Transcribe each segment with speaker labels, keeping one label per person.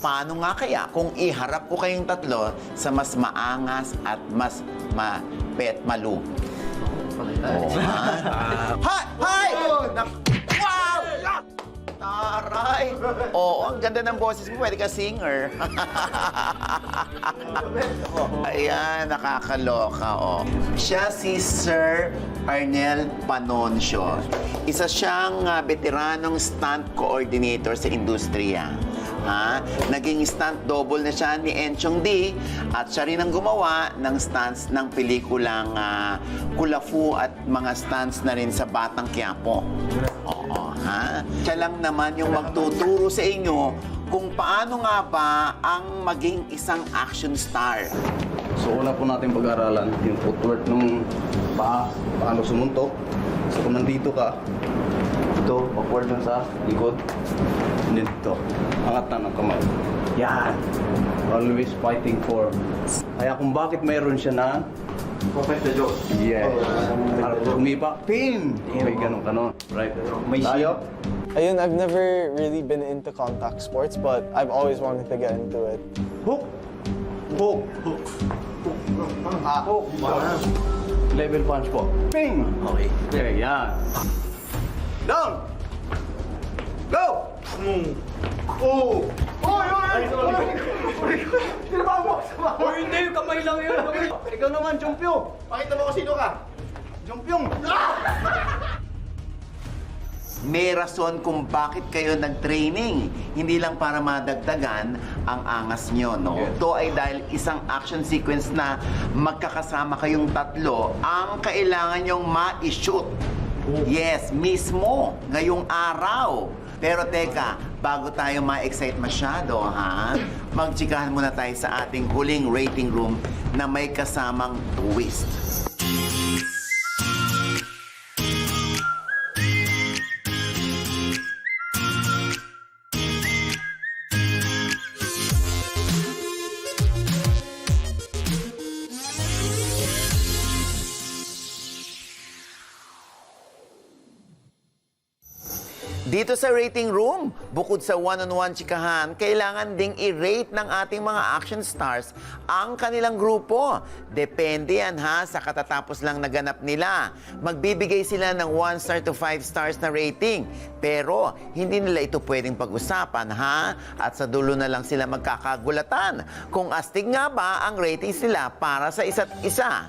Speaker 1: paano nga kaya kung iharap ko kayong tatlo sa mas maangas at mas malu? Oh, ha? Hi! Wow! Taray! Oo, ang ganda ng boses mo. Pwede ka singer. Ayan, nakakaloka, oh. Siya si Sir Arnel Panoncio. Isa siyang veteranong stunt coordinator sa industriya. Naging stunt double na siya ni Enchong D at siya rin ang gumawa ng stunts ng pelikulang Kulafu at mga stunts na rin sa Batang Quiapo. Oo, ha? Siya lang naman yung magtuturo sa inyo kung paano nga ba ang maging isang action star.
Speaker 2: So una po natin pag-aralan yung footwork ng paa, paano sumuntok. So kung nandito ka, ito, backward lang sa likod. And then ito, angat na ng kamay. Yan! Always fighting for. Kaya kung bakit mayroon siya na perfect the joke. Yeah. Para tumipa, pin! May ganun. Right. Tayo.
Speaker 3: Ayun, I've never really been into contact sports, but I've always wanted to get into it.
Speaker 2: Hook! Hook! Hook! Hook! Level punch po. Ping! Okay. Okay, yan. Down! Go! Oh! Oy! Tinabahan mo! Oy, hindi! Kamay lang yun! Ikaw naman, Jumpyong! Pakita mo kung sino ka! Jumpyong!
Speaker 1: May rason kung bakit kayo nag-training. Hindi lang para madagdagan ang angas nyo, no? Ito ay dahil isang action sequence na magkakasama kayong tatlo ang kailangan nyong ma-shoot. Yes, mismo, ngayong araw. Pero teka, bago tayo ma-excite masyado, ha? Magtsikahan muna tayo sa ating huling rating room na may kasamang twist. Dito sa rating room, bukod sa one-on-one chikahan, kailangan ding i-rate ng ating mga action stars ang kanilang grupo. Depende yan ha, sa katatapos lang naganap nila. Magbibigay sila ng 1 star to 5 stars na rating. Pero hindi nila ito pwedeng pag-usapan ha, at sa dulo na lang sila magkakagulatan kung astig nga ba ang ratings nila para sa isa't isa.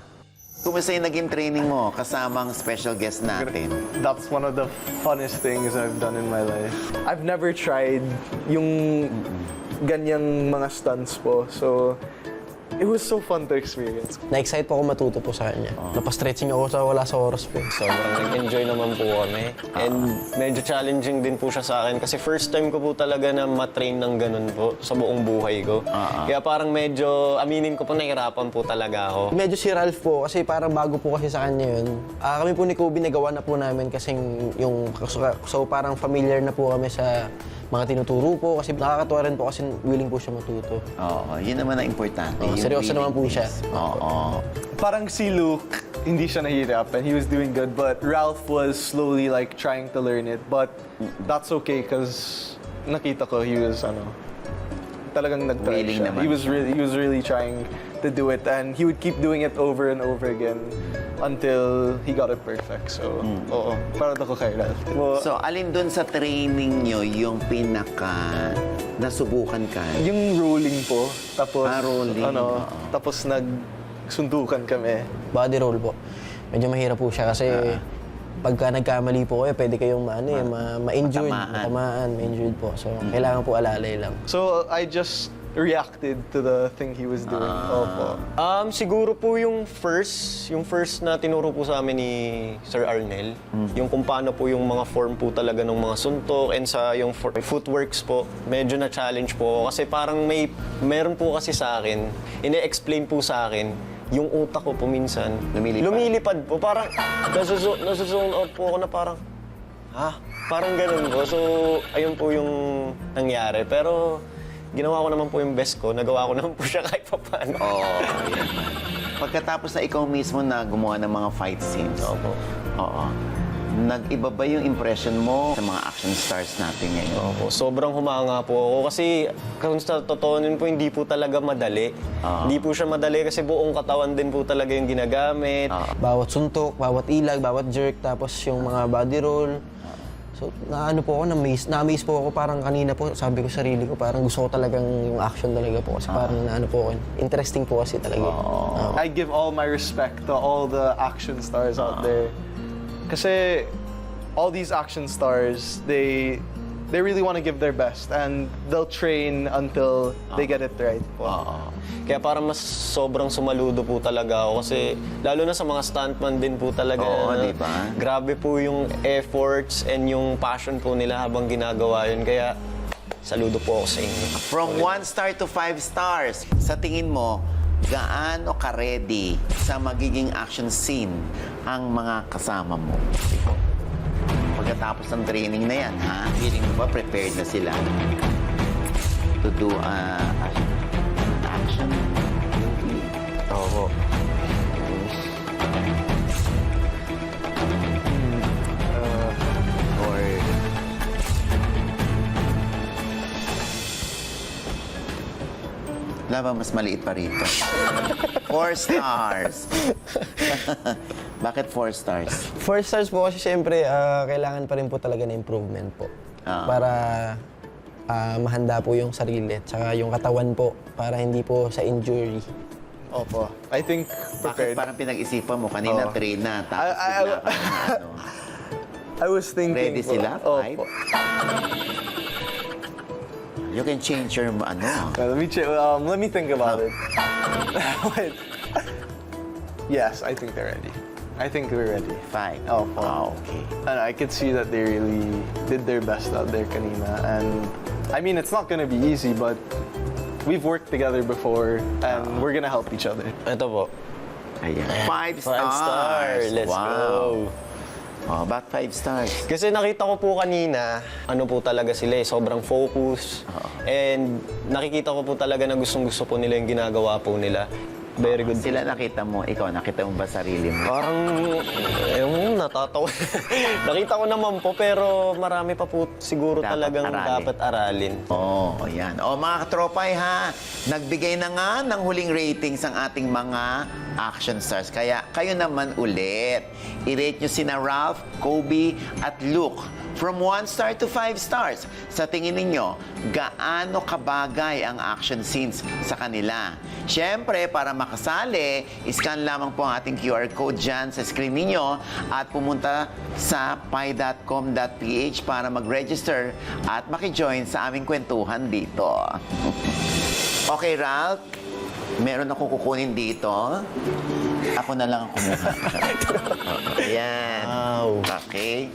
Speaker 1: Kumusta yung naging training mo kasamang special guest natin?
Speaker 3: That's one of the funnest things I've done in my life. I've never tried yung ganyang mga stunts po, so it was so fun to experience.
Speaker 4: Na-excite po ako matuto po sa kanya. Napastretching ako sa wala sa oras po.
Speaker 5: Sobrang nag-enjoy naman po kami. And medyo challenging din po siya sa akin kasi first time ko po talaga na matrain ng ganun po sa buong buhay ko. Kaya parang medyo, aminin ko po, nahirapan po talaga ako.
Speaker 4: Medyo si Ralph po, kasi parang bago po kasi sa kanya yun. Kami po ni Kobe nagawa na po namin kasi yung, so parang familiar na po kami sa mga tinuturo po kasi nakakatuwa rin po kasi willing po siya matuto.
Speaker 1: Oo, yun naman ang importante.
Speaker 4: Oo,
Speaker 1: yung
Speaker 4: seryoso naman po siya.
Speaker 1: Oo.
Speaker 3: Parang si Luke, hindi siya nahihirap and he was doing good, but Ralph was slowly like trying to learn it. But that's okay because nakita ko he was talagang nag-try
Speaker 1: Willing
Speaker 3: siya.
Speaker 1: naman
Speaker 3: He was really trying to do it and he would keep doing it over and over again until he got it perfect. So, oo, proud ako kay Ralph.
Speaker 1: So, alin dun sa training nyo yung pinaka nasubukan ka?
Speaker 3: Yung rolling po, tapos
Speaker 1: rolling.
Speaker 3: tapos nagsundukan kami.
Speaker 4: Body roll po. Medyo mahirap po siya kasi pagka nagkamali po kayo, pwede kayong ma-injured, matamaan, ma-injured po. So, kailangan po alalay lang.
Speaker 3: So, I just reacted to the thing he was doing. Opo.
Speaker 5: Siguro po yung first na tinuro po sa amin ni Sir Arnel, yung kung paano po yung mga form po talaga ng mga suntok and sa yung footworks po, medyo na-challenge po kasi parang meron po kasi sa akin, ine-explain po sa akin, yung utak ko po minsan, lumilipad po, parang nasa-zone out po ako na parang, parang ganun po. So, ayun po yung nangyari. Pero, ginawa ko naman po yung best ko, nagawa ko naman po siya kahit pa paano.
Speaker 1: Yan. Pagkatapos na ikaw mismo na gumawa ng mga fight scenes, oo, nag-iba ba yung impression mo sa mga action stars natin ngayon?
Speaker 5: Opo, sobrang humanga po ako kasi kung sa totoo nun po, hindi po talaga madali. Hindi po siya madali kasi buong katawan din po talaga yung ginagamit.
Speaker 4: Bawat suntok, bawat ilag, bawat jerk, tapos yung mga body roll. So, naano po ako, na-amaze po ako. Parang kanina po, sabi ko sa sarili ko, parang gusto ko talagang yung action talaga po. Kasi parang naano po ako, interesting po kasi talaga.
Speaker 3: I give all my respect to all the action stars out there. Kasi all these action stars, they really want to give their best and they'll train until they get it right po.
Speaker 5: Kaya parang mas sobrang sumaludo po talaga ako kasi lalo na sa mga stuntman din po talaga.
Speaker 1: Oo, di ba?
Speaker 5: Grabe po yung efforts and yung passion po nila habang ginagawa yun. Kaya saludo po ako sa inyo.
Speaker 1: From 1 star to 5 stars, sa tingin mo, gaano ka-ready sa magiging action scene ang mga kasama mo? Pagkatapos ng training na yan, ha? Feeling mo ba prepared na sila to do action movie?
Speaker 5: Oo.
Speaker 1: Or wala ba mas maliit pa rito? 4 stars. Bakit 4 stars?
Speaker 4: 4 stars po kasi siyempre, kailangan pa rin po talaga na improvement po. Para mahanda po yung sarili at saka yung katawan po para hindi po sa injury.
Speaker 3: Opo. I think
Speaker 1: Bakit
Speaker 3: prepared.
Speaker 1: parang pinag-isipan mo? Kanina
Speaker 3: Oo.
Speaker 1: train na, tapos
Speaker 3: I-
Speaker 1: bigla ka na, ano.
Speaker 3: I was thinking
Speaker 1: Ready
Speaker 3: po.
Speaker 1: sila? Five?
Speaker 3: Opo.
Speaker 1: You can change your, ano.
Speaker 3: Let me think about it. Wait. Yes, I think they're ready. I think we're ready.
Speaker 1: 5.
Speaker 3: Opo.
Speaker 1: Okay.
Speaker 3: And I could see that they really did their best out there kanina. And I mean, it's not gonna be easy, but we've worked together before and we're gonna help each other.
Speaker 5: Ito po.
Speaker 1: Ayan. 5 stars.
Speaker 5: 5 stars. Let's
Speaker 1: wow.
Speaker 5: go.
Speaker 1: Oh, ba't 5 stars?
Speaker 5: Kasi nakita ko po kanina, ano po talaga sila sobrang focus. And nakikita ko po talaga na gustong-gusto po nila yung ginagawa po nila. Very good.
Speaker 1: Sila nakita mo, ikaw nakita mo ba sarili mo?
Speaker 5: Parang, natatawa. Nakita ko naman po, pero marami pa po siguro
Speaker 1: Dapat
Speaker 5: talagang
Speaker 1: aralin.
Speaker 5: dapat aralin.
Speaker 1: Oh, ayan. Oh, mga katropay ha, nagbigay na nga ng huling ratings ang ating mga action stars. Kaya kayo naman ulit. I-rate nyo sina Ralph, Kobe, at Luke. From 1 star to 5 stars. Sa tingin ninyo, gaano kabagay ang action scenes sa kanila? Siyempre, para makasali, iscan lamang po ang ating QR code dyan sa screen ninyo at pumunta sa pi.com.ph para mag-register at makijoin sa aming kwentuhan dito. Okay, Ralph, meron akong kukunin dito. Ako na lang ang kumuha. Ayan.
Speaker 5: Wow.
Speaker 1: Okay.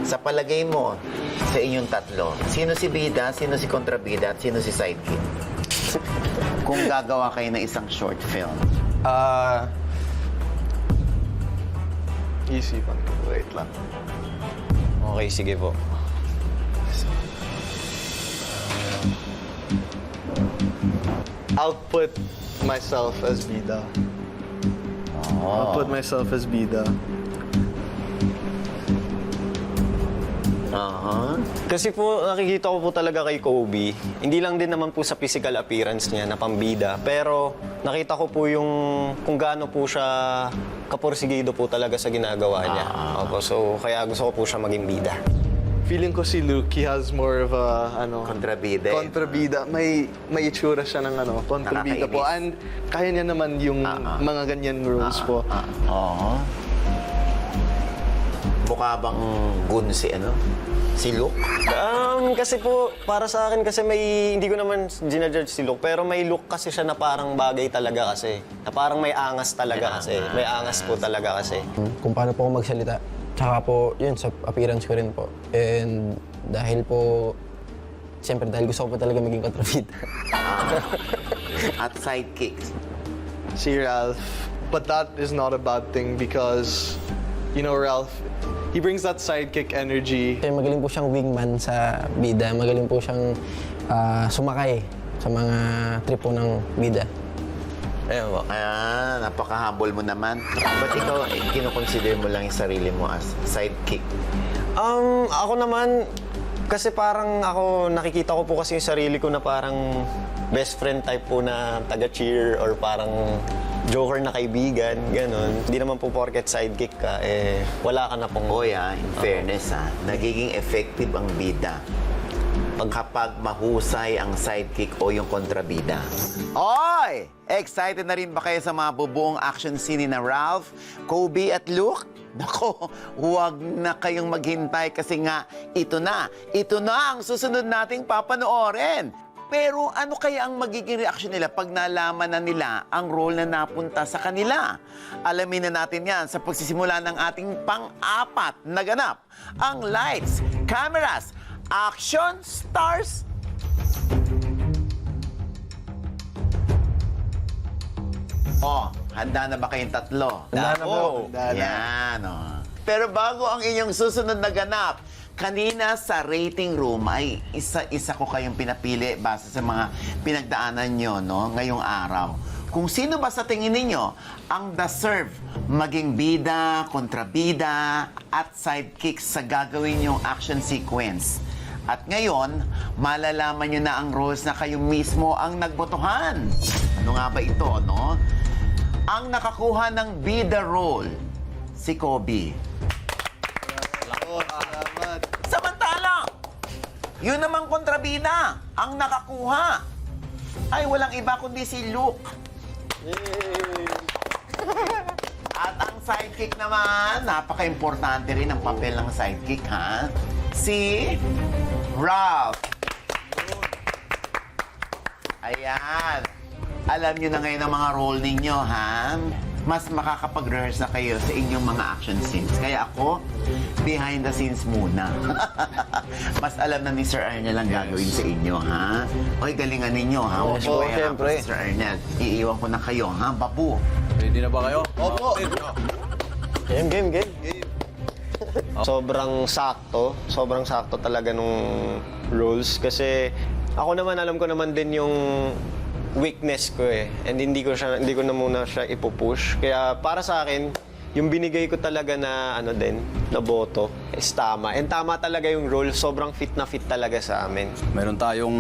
Speaker 1: Sa palagay mo, sa inyong tatlo, sino si bida, sino si kontrabida, at sino si sidekick? Kung gagawa kayo ng isang short film.
Speaker 3: Isipan ko. Wait lang.
Speaker 5: Okay, sige po.
Speaker 3: I'll put myself as Bida. I'll put myself as Bida.
Speaker 5: Kasi po, nakikita ko po talaga kay Kobe, hindi lang din naman po sa physical appearance niya na pambida, pero nakita ko po yung kung gaano po siya kaporsigido po talaga sa ginagawa niya. Opo, so kaya gusto ko po siya maging bida.
Speaker 3: Feeling ko si Luke, he has more of a,
Speaker 1: Kontrabida.
Speaker 3: kontrabida. May itsura siya ng, kontrabida po.
Speaker 1: Nakakainis.
Speaker 3: And kaya niya naman yung mga ganyan roles po.
Speaker 1: Oo. Mukha bang gun si Si Luke?
Speaker 5: Kasi po, para sa akin kasi hindi ko naman ginajudge si Luke, pero may look kasi siya na parang bagay talaga kasi. Na parang may angas talaga kasi. May angas po talaga kasi.
Speaker 4: Kung paano po ako magsalita. Tsaka po, yun, sa appearance ko rin po. And dahil po, siyempre dahil gusto ko po talaga maging kontrabida.
Speaker 1: At sidekick.
Speaker 3: Si Ralph. But that is not a bad thing because, Ralph, he brings that sidekick energy.
Speaker 4: Kaya magaling po siyang wingman sa bida. Magaling po siyang sumakay sa mga trip po ng bida.
Speaker 5: Ayun po.
Speaker 1: Napaka-humble mo naman. Ba't ikaw, kinoconsider mo lang yung sarili mo as sidekick?
Speaker 5: Ako naman, kasi parang ako, nakikita ko po kasi yung sarili ko na parang best friend type po na taga-cheer or parang joker na kaibigan, ganun. Hindi naman po porket sidekick ka, wala ka na pong...
Speaker 1: Oy, in fairness, nagiging effective ang bida kapag mahusay ang sidekick o yung kontrabida. Oy! Excited na rin ba kayo sa mga bubuong action scene ni na Ralph, Kobe at Luke? Nako, huwag na kayong maghintay kasi nga ito na ang susunod nating papanoorin. Pero ano kaya ang magiging reaksyon nila pag nalaman na nila ang role na napunta sa kanila? Alamin na natin yan sa pagsisimula ng ating pang-apat na ganap. Ang Lights, Cameras, Action Stars! Oh, handa na ba kayong tatlo?
Speaker 4: Handa na po.
Speaker 1: Handa na. Yan, oh. Pero bago ang inyong susunod na ganap, kanina sa rating room ay isa-isa ko kayong pinapili base sa mga pinagdaanan nyo, no, ngayong araw. Kung sino ba sa tingin ninyo ang deserve maging bida, kontrabida, at sidekick sa gagawin yung action sequence. At ngayon, malalaman nyo na ang roles na kayo mismo ang nagbotohan. Ano nga ba ito, no? Ang nakakuha ng bida role, si Kobe. Samantalang, yun namang kontrabida, ang nakakuha ay walang iba kundi si Luke. At ang sidekick naman, napaka-importante rin ang papel ng sidekick, ha? Si Ralph. Ayan. Alam nyo na ngayon ang mga role ninyo, ha? Mas makakapag-rehearse na kayo sa inyong mga action scenes. Kaya ako, behind the scenes muna. Mas alam na ni Sir Arnel ang gagawin sa inyo, ha? Hoy, galingan ninyo, ha? Huwag
Speaker 4: Oo,
Speaker 1: mo kaya
Speaker 4: syempre.
Speaker 1: Sir Arnel. Iiwan ko na kayo, ha? Babu.
Speaker 2: Ready na ba kayo?
Speaker 1: Opo.
Speaker 4: Game.
Speaker 5: Sobrang sakto talaga nung roles kasi ako naman alam ko naman din yung weakness ko and hindi ko na muna siya ipupush. Kaya para sa akin, yung binigay ko talaga na na boto is tama. And tama talaga yung role, sobrang fit na fit talaga sa amin.
Speaker 2: Meron tayong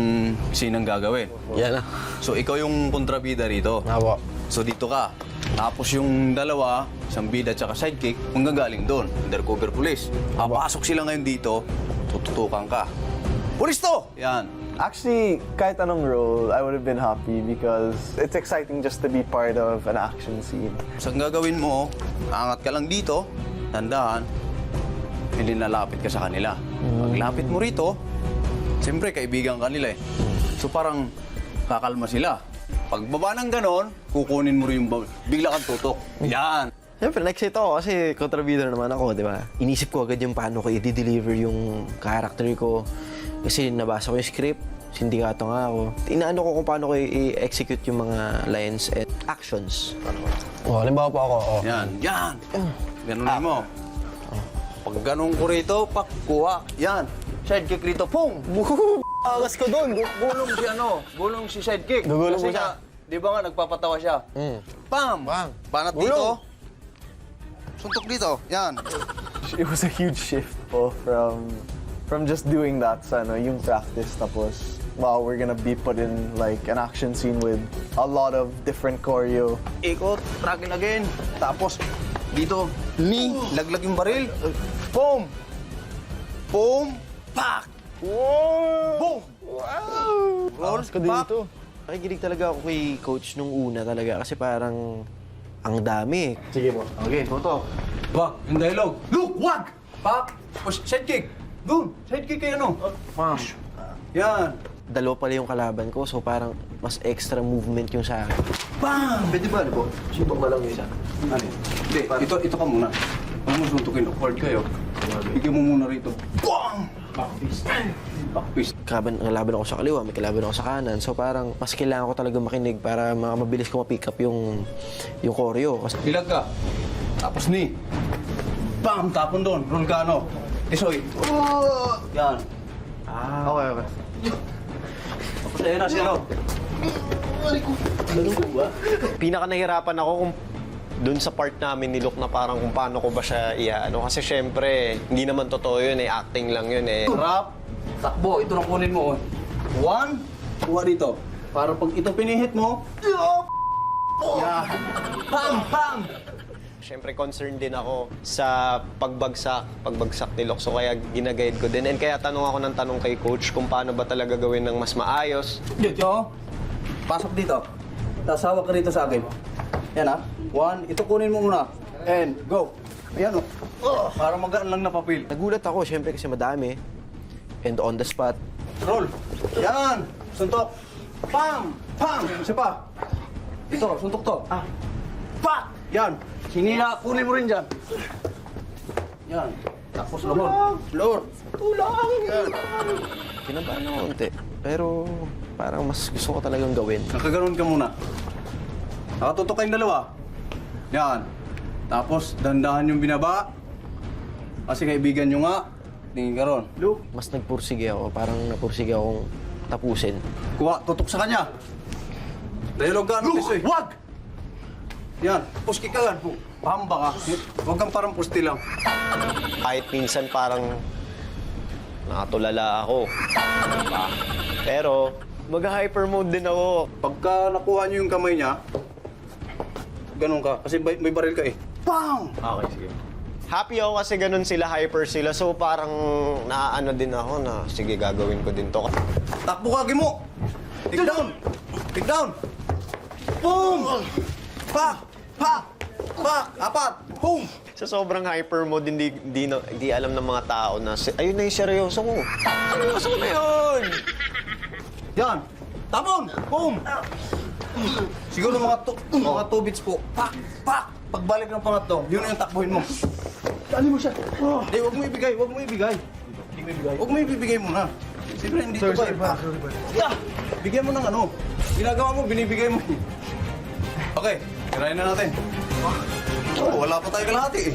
Speaker 2: sinang gagawin.
Speaker 4: Yan na.
Speaker 2: So, ikaw yung kontrabida rito.
Speaker 4: Apo.
Speaker 2: So, dito ka. Tapos yung dalawa, isang bida at saka sidekick, manggagaling doon. Undercover police. Papasok sila ngayon dito, tututukan ka. Pulis to! Yan.
Speaker 3: Actually, kahit anong role, I would have been happy because it's exciting just to be part of an action scene.
Speaker 2: So, ang gagawin mo, angat ka lang dito, tandaan, nilalapit ka sa kanila. Paglapit mo rito, siyempre, kaibigan ka nila eh. So, parang kakalma sila. Pagbaba ng ganon, kukunin mo rin yung bigla kang tutok. Yan.
Speaker 4: Siyempre, na-excite ako kasi kontrabida naman ako, di ba? Inisip ko agad yung paano ko i-deliver yung character ko. Kasi nabasa ko yung script, sindikato nga ako. Inaano ko kung paano ko i-execute yung mga lines at actions. Halimbawa po ako.
Speaker 2: Yan. Ganunin mo. Pag ganun ko rito, kuha. Yan. Sidekick rito, pum!
Speaker 4: Agas ko doon!
Speaker 2: Gulong si sidekick.
Speaker 4: Gugulong
Speaker 2: Kasi
Speaker 4: mo siya.
Speaker 2: nga, di ba nga, nagpapatawa siya. Pam! Banat
Speaker 4: Gulong.
Speaker 2: dito. Suntok dito. Yan.
Speaker 3: It was a huge shift po from just doing that sa yung practice tapos wow, we're gonna be put in like an action scene with a lot of different choreo.
Speaker 2: Ikot, tracking again. Tapos, dito, laglag yung baril. Boom! Boom! Pak! Boom! Roll,
Speaker 4: Agas ko dito. Nakikinig talaga ako kay coach nung una talaga kasi parang ang dami.
Speaker 3: Sige po.
Speaker 2: Okay, toto. Ba, yung dialogue. Look, wag! Pak! Push, sidekick! Doon! Sidekick kayo, Push! Yan!
Speaker 4: Dalawa pala yung kalaban ko, so parang mas extra movement yung sa akin.
Speaker 2: Bam! Pwede ba, ano po? Suntok na lang yung isa. Ano? Hindi, ito ka muna. Ano mo suntukin? Awkward kayo. Bigyan mo muna rito. Bam! Backfist. Backfist.
Speaker 4: Kalaban ako sa kaliwa, may kalaban ako sa kanan. So parang mas kailangan ko talaga makinig para mabilis ko ma-pick up yung choreo. Kasi
Speaker 2: Ilag ka. Tapos ni. Bam! Tapon doon. Roll ka, ano? Isoy. Yan.
Speaker 4: okay.
Speaker 2: Tapos ayun na siya, no?
Speaker 5: Pinaka nahirapan ako kung dun sa part namin ni Luke na parang kung paano ko ba siya iaano. Kasi syempre, hindi naman totoo yun eh. Acting lang yun eh.
Speaker 2: Rap, takbo, ito lang kunin mo. 1, kuha dito. Para pag ito pinihit mo, yeah. Pam, pam!
Speaker 5: Siyempre, concerned din ako sa pagbagsak ni Luke. So kaya ginaguide ko din. And kaya tanong ako ng tanong kay coach kung paano ba talaga gawin ng mas maayos.
Speaker 2: Dito, pasok dito. Tapos hawak ka dito sa akin. Yan ha. 1, ito kunin mo muna. And go. Ayan o. Para magaan lang na papel.
Speaker 4: Nagulat ako, syempre kasi madami. And on the spot,
Speaker 2: Roll. Yan. Suntok. Pam! Pam! Isa pa. Ito, suntok to. Pak! Yan. Hinila, kunin mo rin dyan. Yan. Tapos lower. Lower.
Speaker 4: kinabahan ako konti. Pero parang mas gusto ko talagang gawin.
Speaker 2: Nakaganon ka muna. Nakatutok kayong dalawa. Yan. Tapos, dandahan yung binaba. Kasi kaibigan nyo nga. Tingin ka ron. Luke.
Speaker 4: Mas nagpursige ako, parang napursige akong tapusin.
Speaker 2: Kuha, tutok sa kanya. Dialog ka, ano gusto eh. Wag! Yan, puski ka lang. Pahamba ka. Huwag kang parang pusti lang.
Speaker 5: Kahit minsan parang nakatulala ako. Diba? Pero mag-hyper mode din ako.
Speaker 2: Pagka nakuha nyo yung kamay niya, ganun ka. Kasi may baril ka eh. Bang!
Speaker 5: Okay, sige. Happy ako kasi ganun sila, hyper sila. So parang naaano din ako na sige, gagawin ko din to.
Speaker 2: Takbo ka, Gimo! Take down! Take down! Boom! Pak! Pak! Pak! Apat! Boom!
Speaker 5: Sa sobrang hyper mode, hindi alam ng mga tao na ayun na yung seryoso ko. Seryoso ko na yun!
Speaker 2: Yan! Tapon! Boom! Siguro mga 2 beats po. Pak! Pak! Pagbalik ng pangatlo, yun na yung takbuhin mo. Dali mo siya. Hindi, huwag mo ibigay. Huwag mo ibigay. Huwag mo ibibigay muna. Siyempre, hindi ko ba? Sorry. Yeah! Bigyan mo ng ano. Ginagawa mo, binibigay mo. Okay, tirahin na natin. Oh, wala pa tayo kalahati eh.